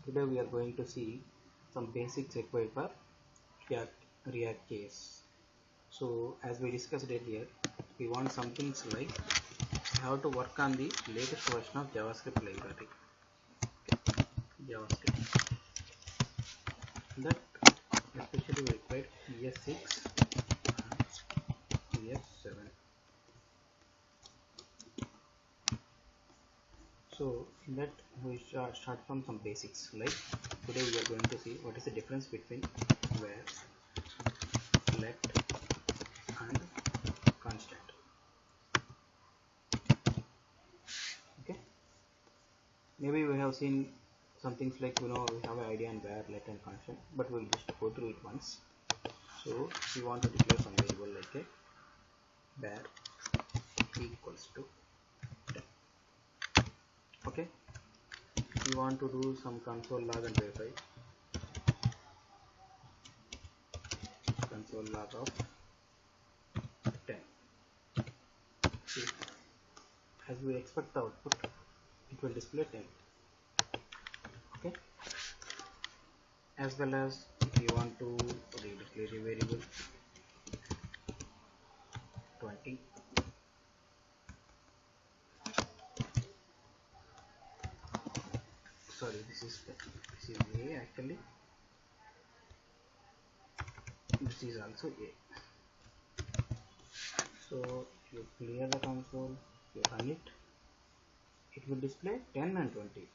Today we are going to see some basics required for React case. So as we discussed earlier, we want some things like how to work on the latest version of JavaScript library. JavaScript that especially we require ES6 and ES7. So in that we start from some basics, like today we are going to see what is the difference between where, let and constant. Okay, maybe we have seen some things like we have an idea on where, let and constant, but we'll just go through it once. So we want to declare some variable like a where equals to 10. Okay, we want to do some console log and verify. Console log of 10. See, as we expect the output, it will display 10. Okay, as well as if you want to redeclare a variable 20, sorry, this is A actually, this is also A. So if you clear the console, if you run it, it will display 10 and 20.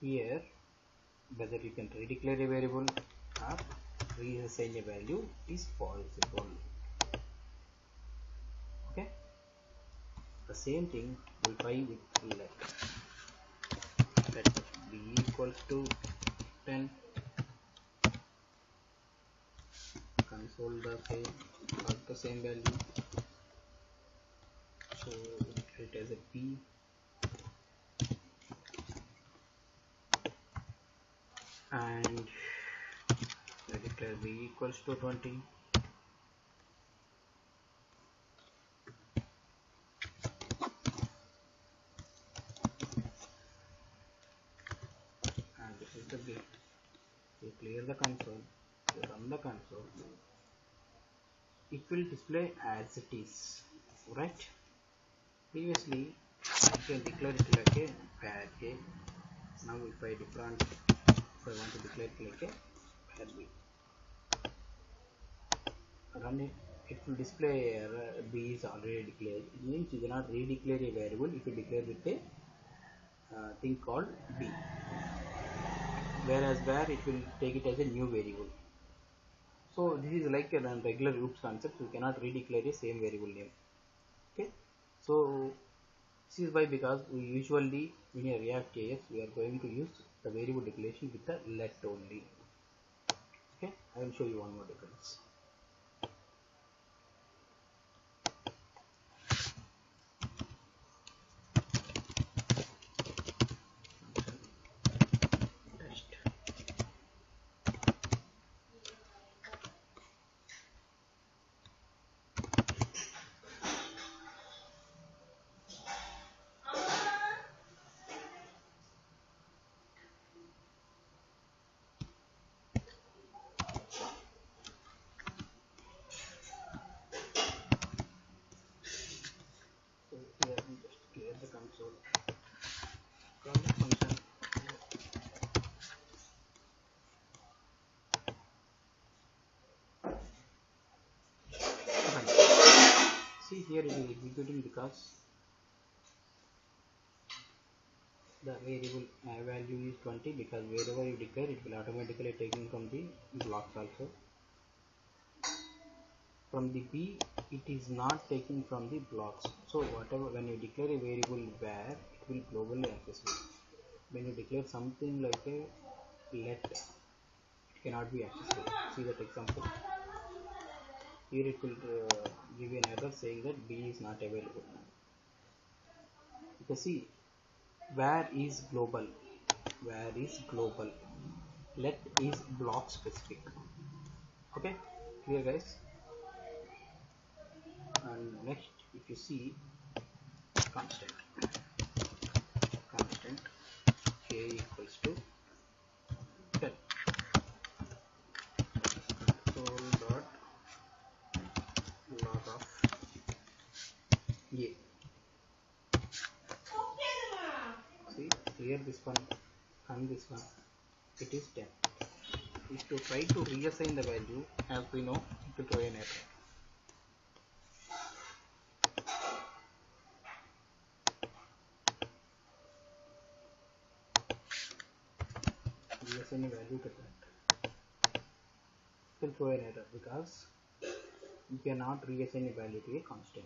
Here whether you can redeclare a variable or reassign a value is possible. Okay, the same thing we'll try with let b equals to 10. Console the same value, so we declare it as a b, and we declare b equals to 20. And this is the b. You clear the console, you run the console, it will display as it is, right? Previously I can declare it like a var a. Now if I want to declare it like a var b, run it, it will display b is already declared. It means you cannot redeclare a variable if you declare with a thing called b, whereas where it will take it as a new variable. So this is like a regular loops concept. You cannot redeclare a same variable name. Okay, so this is why, because we usually in a React case we are going to use the variable declaration with the let only. Okay, I will show you one more difference. So here we just clear the console, call the function, see here it is executing because the variable value is 20, because wherever you declare it will automatically taken from the blocks also. From the b it is not taking from the blocks. So whatever, when you declare a variable where, it will globally accessible. When you declare something like a let, it cannot be accessible. See that example here, it will give you an error saying that b is not available. You can see where is global, let is block specific. Okay, clear guys? And next, if you see constant k equals here this one and this one, it is 10. If you try to reassign the value, as we know, it will throw an error. Reassign a value to that, it will throw an error because you cannot reassign a value to a constant.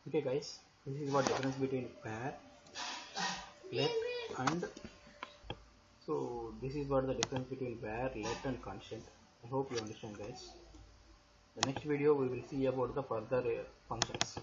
Okay guys, this is what difference between var, let and so this is what the difference between var, let and constant. I hope you understand guys. The next video we will see about the further functions.